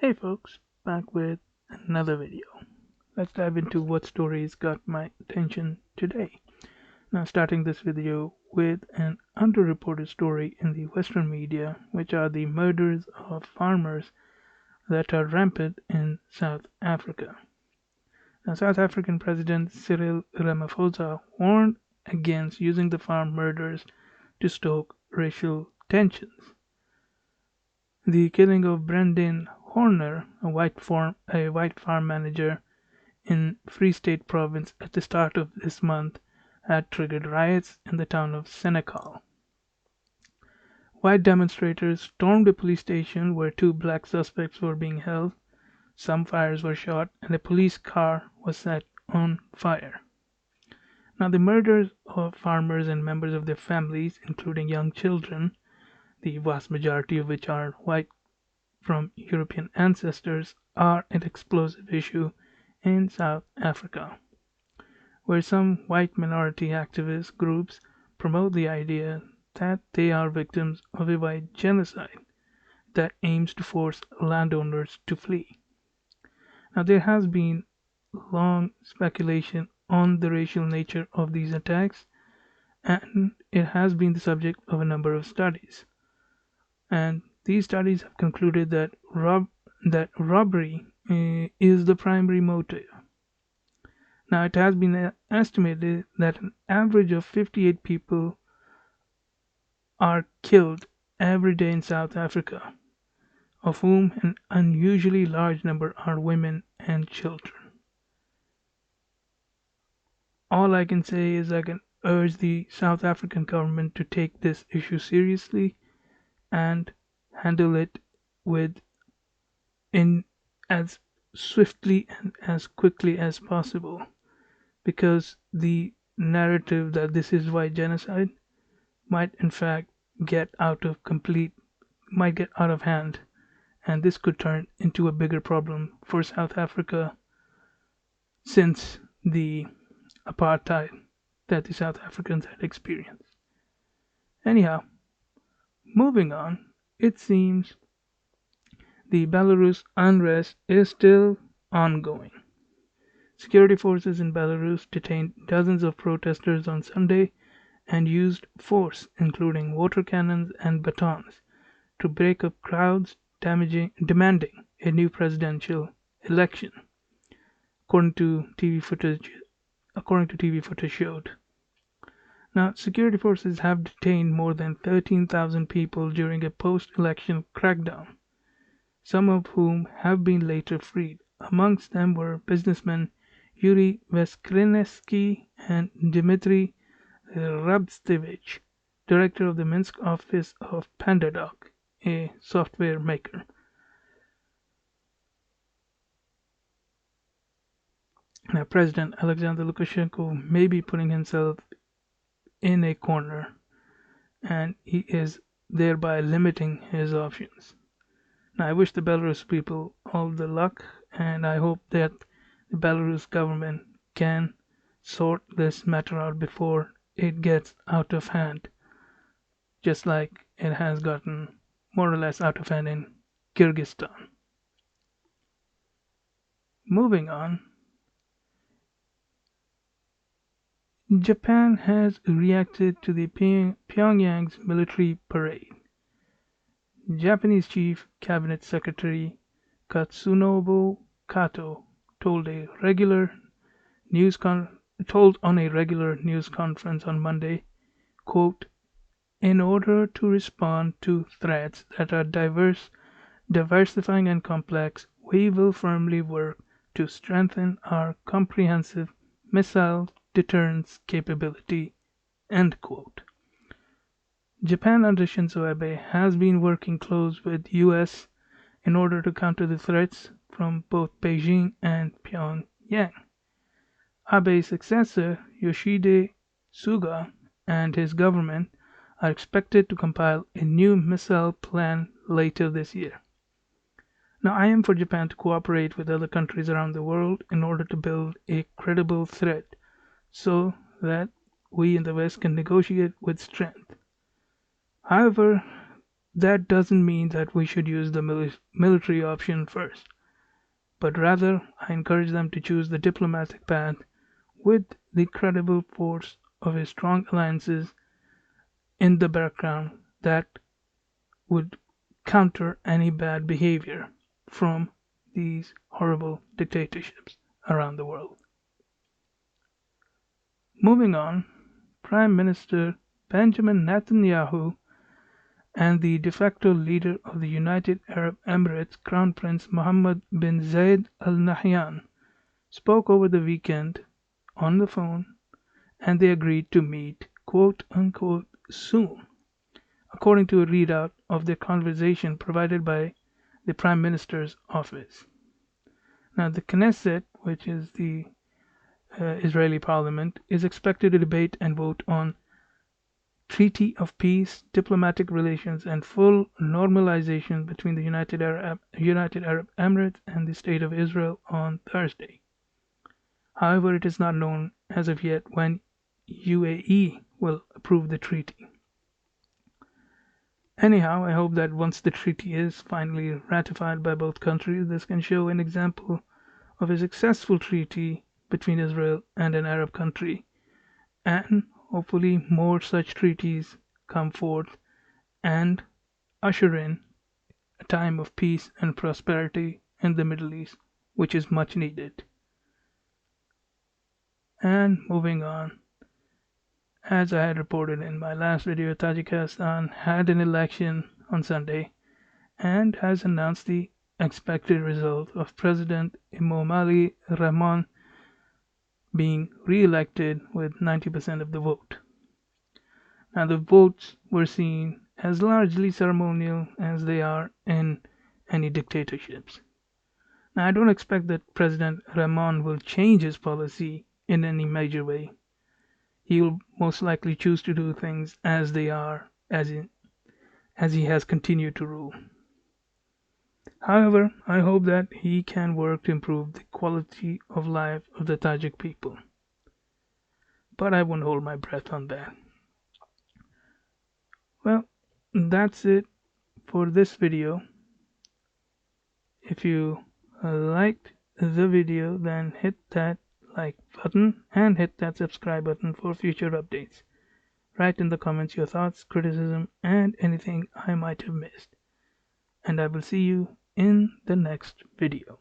Hey folks, back with another video. Let's dive into what stories got my attention today. Now, starting this video with an underreported story in the Western media, which are the murders of farmers that are rampant in South Africa. Now, South African President Cyril Ramaphosa warned against using the farm murders to stoke racial tensions. The killing of Brendan Horner, a white farm manager in Free State Province at the start of this month, had triggered riots in the town of Senekal. White demonstrators stormed a police station where two black suspects were being held. Some fires were shot and a police car was set on fire. Now, the murders of farmers and members of their families, including young children, the vast majority of which are white from European ancestors, are an explosive issue in South Africa, where some white minority activist groups promote the idea that they are victims of a white genocide that aims to force landowners to flee. Now, there has been long speculation on the racial nature of these attacks, and it has been the subject of a number of studies. And these studies have concluded that robbery is the primary motive. Now, it has been estimated that an average of 58 people are killed every day in South Africa, of whom an unusually large number are women and children. All I can say is I can urge the South African government to take this issue seriously and handle it with in as swiftly and as quickly as possible, because the narrative that this is white genocide might in fact get out of complete might get out of hand, and this could turn into a bigger problem for South Africa since the apartheid that the South Africans had experienced. Anyhow, moving on, it seems the Belarus unrest is still ongoing. Security forces in Belarus detained dozens of protesters on Sunday and used force, including water cannons and batons, to break up crowds demanding a new presidential election, according to TV footage showed. Now, security forces have detained more than 13,000 people during a post-election crackdown, some of whom have been later freed. Amongst them were businessmen Yuri Veskrinesky and Dmitry Rabstevich, director of the Minsk office of PandaDoc, a software maker. Now, President Alexander Lukashenko may be putting himself in a corner, and he is thereby limiting his options. Now, I wish the Belarus people all the luck, and I hope that the Belarus government can sort this matter out before it gets out of hand, just like it has gotten more or less out of hand in Kyrgyzstan. Moving on, Japan has reacted to the Pyongyang's military parade. Japanese Chief Cabinet Secretary Katsunobu Kato told on a regular news conference on Monday, quote, "In order to respond to threats that are diversifying and complex, we will firmly work to strengthen our comprehensive missile deterrence capability." End quote. Japan under Shinzo Abe has been working close with US in order to counter the threats from both Beijing and Pyongyang. Abe's successor, Yoshihide Suga, and his government are expected to compile a new missile plan later this year. Now, I am for Japan to cooperate with other countries around the world in order to build a credible threat so that we in the West can negotiate with strength. However, that doesn't mean that we should use the military option first, but rather I encourage them to choose the diplomatic path with the credible force of a strong alliances in the background that would counter any bad behavior from these horrible dictatorships around the world. Moving on, Prime Minister Benjamin Netanyahu and the de facto leader of the United Arab Emirates, Crown Prince Mohammed bin Zayed Al Nahyan, spoke over the weekend on the phone, and they agreed to meet quote unquote soon, according to a readout of their conversation provided by the Prime Minister's office. Now, the Knesset, which is the Israeli parliament, is expected to debate and vote on treaty of peace, diplomatic relations, and full normalization between the United Arab Emirates and the State of Israel on Thursday. However, it is not known as of yet when UAE will approve the treaty. Anyhow, I hope that once the treaty is finally ratified by both countries, this can show an example of a successful treaty between Israel and an Arab country, and hopefully more such treaties come forth and usher in a time of peace and prosperity in the Middle East, which is much needed. And moving on, as I had reported in my last video, Tajikistan had an election on Sunday and has announced the expected result of President Emomali Rahmon being re-elected with 90% of the vote. Now, the votes were seen as largely ceremonial as they are in any dictatorships. Now, I don't expect that President Rahmon will change his policy in any major way. He will most likely choose to do things as they are, as he has continued to rule. However, I hope that he can work to improve the quality of life of the Tajik people. But I won't hold my breath on that. Well, that's it for this video. If you liked the video, then hit that like button and hit that subscribe button for future updates. Write in the comments your thoughts, criticism, and anything I might have missed. And I will see you in the next video.